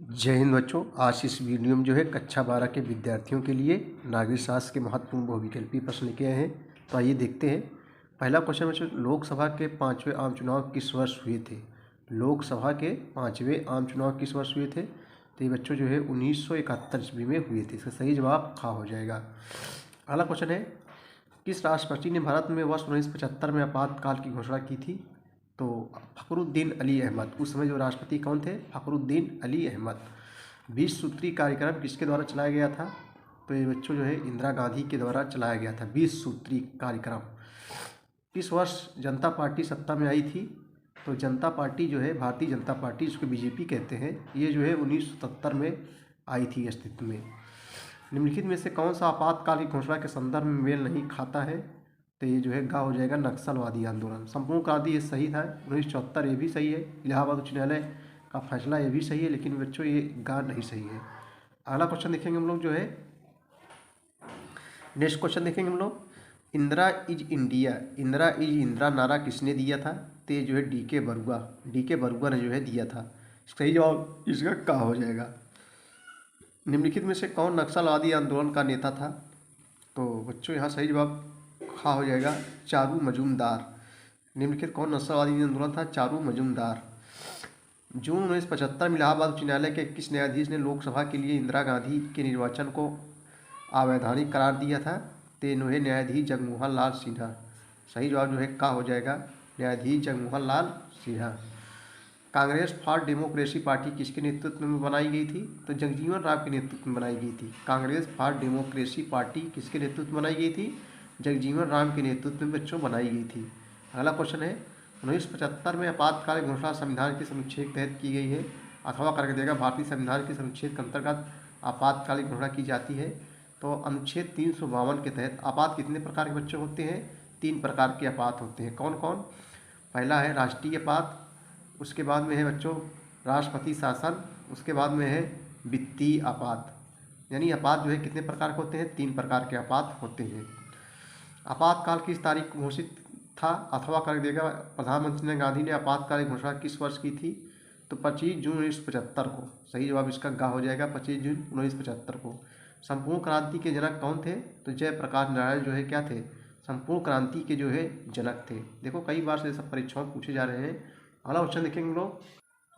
जय हिंद बच्चों। आज इस वीडियो में जो है कक्षा 12 के विद्यार्थियों के लिए नागरिक शास्त्र के महत्वपूर्ण बहुविकल्पी प्रश्न लेके आए हैं। तो आइए देखते हैं। पहला क्वेश्चन बच्चों, लोकसभा के 5वें आम चुनाव किस वर्ष हुए थे? लोकसभा के 5वें आम चुनाव किस वर्ष हुए थे? तो ये बच्चों जो है 1971 ईस्वी में हुए थे। इसका सही जवाब खा हो जाएगा। अगला क्वेश्चन है, किस राष्ट्रपति ने भारत में वर्ष 1975 में आपातकाल की घोषणा की थी? तो फ़खरुद्दीन अली अहमद। उस समय जो राष्ट्रपति कौन थे? फ़खरुद्दीन अली अहमद। 20 सूत्री कार्यक्रम किसके द्वारा चलाया गया था? तो ये बच्चों जो है इंदिरा गांधी के द्वारा चलाया गया था 20 सूत्री कार्यक्रम। किस वर्ष जनता पार्टी सत्ता में आई थी? तो जनता पार्टी जो है भारतीय जनता पार्टी, जिसको बीजेपी कहते हैं, ये जो है 1977 में आई थी अस्तित्व में। निम्नलिखित में से कौन सा आपातकाल की घोषणा के संदर्भ में मेल नहीं खाता है? तो ये जो है गा हो जाएगा नक्सलवादी आंदोलन। संपूर्ण क्रांति ये सही था 1974, ये भी सही है। इलाहाबाद उच्च न्यायालय का फैसला ये भी सही है, लेकिन बच्चों ये गा नहीं सही है। अगला क्वेश्चन देखेंगे हम लोग जो है, नेक्स्ट क्वेश्चन देखेंगे हम लोग, Indira is India, Indira is Indira नारा किसने दिया था? तो ये जो है डी के बरुआ ने जो है दिया था। सही जवाब इसका का हो जाएगा। निम्नलिखित में से कौन नक्सलवादी आंदोलन का नेता था? तो बच्चों यहाँ सही जवाब खा हो जाएगा चारू मजूमदार। निम्नलिखित कौन नक्सलवादी आंदोलन था? चारू मजूमदार। जून 1975 में इलाहाबाद उच्च न्यायालय के किस न्यायाधीश ने लोकसभा के लिए इंदिरा गांधी के निर्वाचन को अवैधानिक करार दिया था? तो न्यायाधीश जगमोहन लाल सिन्हा। सही जवाब जो है का हो जाएगा न्यायाधीश Jagmohan Lal Sinha. Congress for Democracy party किसके नेतृत्व में बनाई गई थी? तो जगजीवन राम के नेतृत्व में बनाई गई थी। कांग्रेस फॉर डेमोक्रेसी पार्टी किसके नेतृत्व में बनाई गई थी? जगजीवन राम के नेतृत्व में बच्चों बनाई गई थी। अगला क्वेश्चन है, 1975 में आपातकाल घोषणा संविधान के अनुच्छेद के तहत की गई है, अथवा करके देगा भारतीय संविधान के अनुच्छेद के अंतर्गत आपातकालीन घोषणा की जाती है। तो अनुच्छेद 352 के तहत आपात कितने प्रकार के बच्चों होते हैं? 3 प्रकार के आपात होते हैं। कौन कौन? पहला है राष्ट्रीय आपात, उसके बाद में है बच्चों राष्ट्रपति शासन, उसके बाद में है वित्तीय आपात। यानी आपात जो है कितने प्रकार के होते हैं? 3 प्रकार के आपात होते हैं। आपातकाल किस तारीख को घोषित था, अथवा कर देगा प्रधानमंत्री गांधी ने आपातकाल घोषणा किस वर्ष की थी? तो 25 जून 1975 को। सही जवाब इसका गा हो जाएगा 25 जून 1975 को। संपूर्ण क्रांति के जनक कौन थे? तो जयप्रकाश नारायण जो है क्या थे? संपूर्ण क्रांति के जो है जनक थे। देखो कई बार से सब परीक्षाओं पूछे जा रहे हैं। अगला क्वेश्चन देखेंगे हम लोग।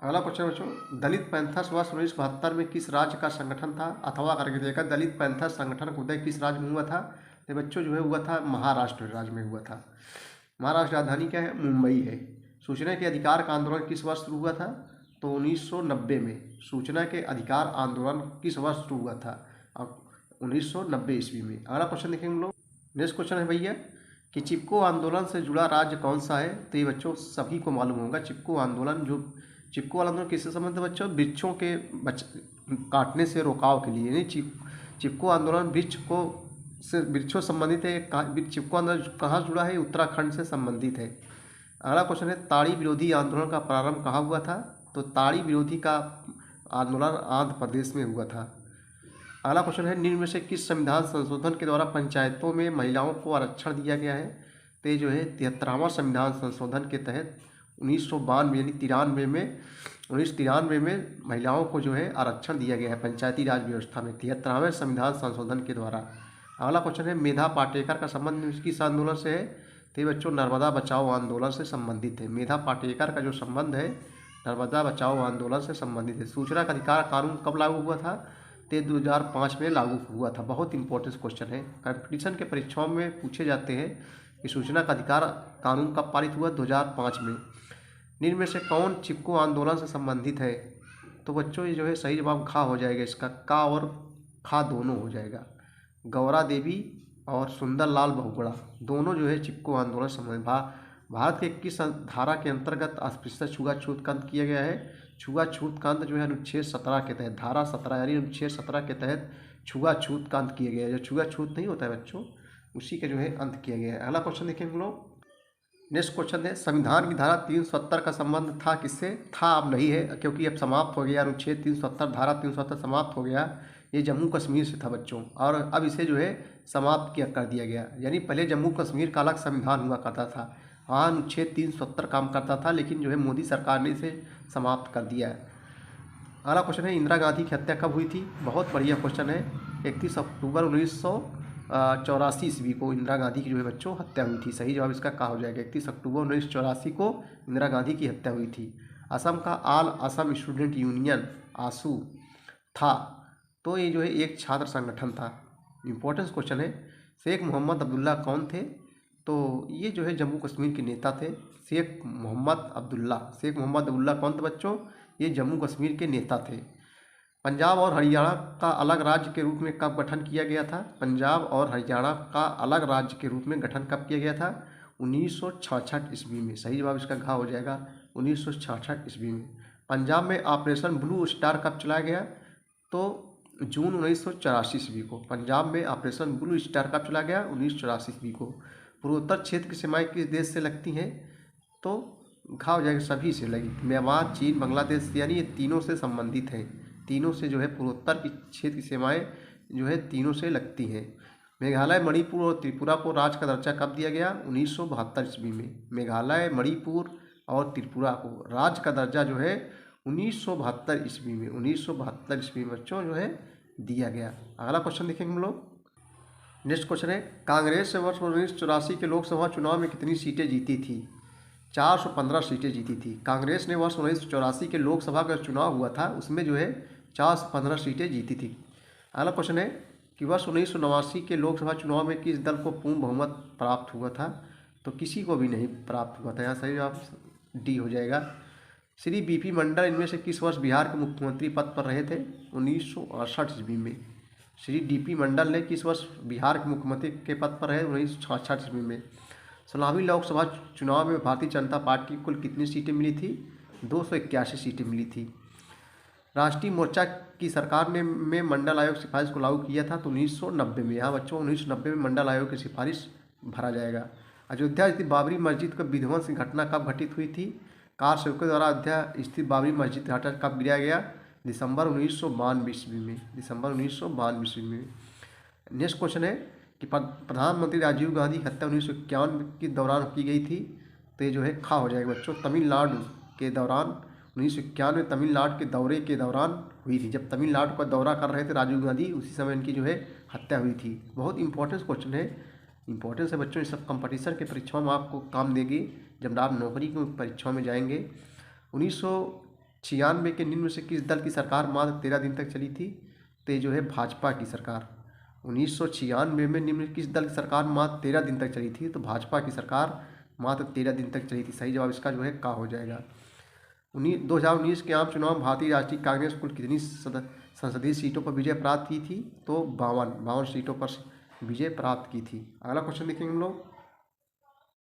अगला क्वेश्चन बच्चों, दलित पैंथर्स वर्ष 1972 में किस राज्य का संगठन था, अथवा करके देखा दलित पैंथर संगठन का उदय किस राज्य में हुआ था? तो बच्चों जो है हुआ था महाराष्ट्र राज्य में हुआ था। महाराष्ट्र राजधानी क्या है? मुंबई है। सूचना के अधिकार का आंदोलन किस वर्ष शुरू हुआ था? तो 1990 में। सूचना के अधिकार आंदोलन किस वर्ष शुरू हुआ था? अब 1990 ईस्वी में। अगला क्वेश्चन देखेंगे हम लोग। नेक्स्ट क्वेश्चन है भैया कि चिपको आंदोलन से जुड़ा राज्य कौन सा है? तो ये बच्चों सभी को मालूम होगा। चिपको आंदोलन किससे संबंधित है बच्चों? वृक्षों के काटने से रोकाव के लिए। यानी चिपको आंदोलन वृक्षों संबंधित है। चिपको आंदोलन कहाँ जुड़ा है? उत्तराखंड से संबंधित है। अगला क्वेश्चन है, ताड़ी विरोधी आंदोलन का प्रारंभ कहाँ हुआ था? तो ताड़ी विरोधी का आंदोलन आंध्र प्रदेश में हुआ था। अगला क्वेश्चन है, निम्न में से किस संविधान संशोधन के द्वारा पंचायतों में महिलाओं को आरक्षण दिया गया है? तो ये जो है 73वां संविधान संशोधन के तहत 1992 यानी 1993 में महिलाओं को जो है आरक्षण दिया गया है पंचायती राज व्यवस्था में 73वें संविधान संशोधन के द्वारा। अगला क्वेश्चन है, मेधा पाटेकर का संबंध किस आंदोलन से है? तो ये बच्चों नर्मदा बचाओ आंदोलन से संबंधित है। मेधा पाटेकर का जो संबंध है नर्मदा बचाओ आंदोलन से संबंधित है। सूचना का अधिकार कानून कब लागू हुआ था? तो 2005 में लागू हुआ था। बहुत इंपॉर्टेंट क्वेश्चन है, कंपटीशन के परीक्षाओं में पूछे जाते हैं कि सूचना का अधिकार कानून कब पारित हुआ? 2005 में। निम्न में से कौन चिपको आंदोलन से संबंधित है? तो बच्चों ये जो है सही जवाब खा हो जाएगा, इसका का और खा दोनों हो जाएगा। गौरा देवी और सुंदरलाल बहुगुणा दोनों जो है चिपको आंदोलन से संबंधित। भारत के किस धारा के अंतर्गत अस्पृश्यता छुआछूत का अंत किया गया है? छुआछूत का अंत जो है अनुच्छेद 17 के तहत, धारा 17 यानी अनुच्छेद 17 के तहत छुआछूत का अंत किया गया है। जो छुआछूत नहीं होता है बच्चों, उसी का जो है अंत किया गया है। अगला क्वेश्चन देखेंगे हम लोग। नेक्स्ट क्वेश्चन है, संविधान की धारा 370 का संबंध था किससे? था, अब नहीं है क्योंकि अब समाप्त हो गया। अनुच्छेद 370 धारा 370 समाप्त हो गया। ये जम्मू कश्मीर से था बच्चों, और अब इसे जो है समाप्त कर दिया गया। यानी पहले जम्मू कश्मीर का अलग संविधान हुआ करता था। हाँ, अनुच्छेद 370 काम करता था, लेकिन जो है मोदी सरकार ने इसे समाप्त कर दिया है। अगला क्वेश्चन है इंदिरा गांधी की हत्या कब हुई थी। बहुत बढ़िया क्वेश्चन है। 31 अक्टूबर 1984 ईस्वी को इंदिरा गांधी की जो है बच्चों हत्या हुई थी। सही जवाब इसका क्या हो जाएगा। 31 अक्टूबर 1984 को इंदिरा गांधी की हत्या हुई थी। असम का आल असम स्टूडेंट यूनियन आसू था, तो ये जो है एक छात्र संगठन था। इम्पोर्टेंस क्वेश्चन है। शेख मोहम्मद अब्दुल्ला कौन थे। तो ये जो है जम्मू कश्मीर के नेता थे। शेख मोहम्मद अब्दुल्ला कौन थे बच्चों। ये जम्मू कश्मीर के नेता थे। पंजाब और हरियाणा का अलग राज्य के रूप में कब गठन किया गया था। पंजाब और हरियाणा का अलग राज्य के रूप में गठन कब किया गया था। 1966 ईस्वी में। सही जवाब इसका घ हो जाएगा 1966 ईस्वी में। पंजाब में ऑपरेशन ब्लू स्टार कब चलाया गया। तो जून 1984 ईस्वी को। पंजाब में ऑपरेशन ब्लू स्टार कब चलाया गया 1984 ईस्वी को। पूर्वोत्तर क्षेत्र की सीमाएं किस देश से लगती हैं। तो घा हो जाएगा सभी से लगी। म्यांमार, चीन, बांग्लादेश, यानी ये तीनों से संबंधित हैं। तीनों से जो है पूर्वोत्तर की क्षेत्र की सीमाएं जो है तीनों से लगती हैं। मेघालय, मणिपुर और त्रिपुरा को राज्य का दर्जा कब दिया गया 1972 ईस्वी में। मेघालय, मणिपुर और त्रिपुरा को राज्य का दर्जा जो है 1972 ईस्वी में 1972 ईस्वी में बच्चों जो है दिया गया। अगला क्वेश्चन देखेंगे हम लोग। नेक्स्ट क्वेश्चन है कांग्रेस से वर्ष 1984 के लोकसभा चुनाव में कितनी सीटें जीती थी। 415 सीटें जीती थी। कांग्रेस ने वर्ष 1984 के लोकसभा का चुनाव हुआ था उसमें जो है 415 सीटें जीती थी। अगला क्वेश्चन है कि वर्ष 1989 के लोकसभा चुनाव में किस दल को पूर्ण बहुमत प्राप्त हुआ था। तो किसी को भी नहीं प्राप्त हुआ था। यहाँ सही जवाब डी हो जाएगा। श्री बीपी मंडल इनमें से किस वर्ष बिहार के मुख्यमंत्री पद पर रहे थे 1968 ईस्वी में। श्री डीपी मंडल ने किस वर्ष बिहार के मुख्यमंत्री के पद पर रहे 1966 ईस्वी में। 16वीं लोकसभा चुनाव में भारतीय जनता पार्टी को कुल कितनी सीटें मिली थी 281 सीटें मिली थी। राष्ट्रीय मोर्चा की सरकार ने में मंडल आयोग सिफारिश को लागू किया था तो 1990 में। यहाँ बच्चों 1990 में मंडल आयोग की सिफारिश भरा जाएगा। अयोध्या स्थित बाबरी मस्जिद का विध्वंस की घटना कब घटित हुई थी। कार सेवकों द्वारा अयोध्या स्थित बाबरी मस्जिद घाटा कब गिराया गया दिसंबर 1992 ईस्वी में। दिसंबर 1992 ईस्वी में। नेक्स्ट क्वेश्चन है कि प्रधानमंत्री राजीव गांधी की हत्या 1951 के दौरान की गई थी। तो ये जो है खा हो जाएगा बच्चों। तमिलनाडु के दौरान 1951 में तमिलनाडु के दौरे के दौरान हुई थी। जब तमिलनाडु का दौरा कर रहे थे राजीव गांधी उसी समय इनकी जो है हत्या हुई थी। बहुत इंपॉर्टेंस क्वेश्चन है। इंपॉर्टेंस है बच्चों। ये सब कंपटीशन के परीक्षाओं में आपको काम देगी जब आप नौकरी की परीक्षाओं में जाएंगे। 1996 के निम्न में से किस दल की सरकार मात्र 13 दिन तक चली थी। तो ये जो है भाजपा की सरकार। 1996 में निम्न किस दल की सरकार मात्र 13 दिन तक चली थी। तो भाजपा की सरकार मात्र 13 दिन तक चली थी। सही जवाब इसका जो है का हो जाएगा। 2019 के आम चुनाव में भारतीय राष्ट्रीय कांग्रेस कुल कितनी संसदीय सीटों पर विजय प्राप्त की थी। तो 52 सीटों पर विजय प्राप्त की थी। अगला क्वेश्चन देखेंगे हम लोग।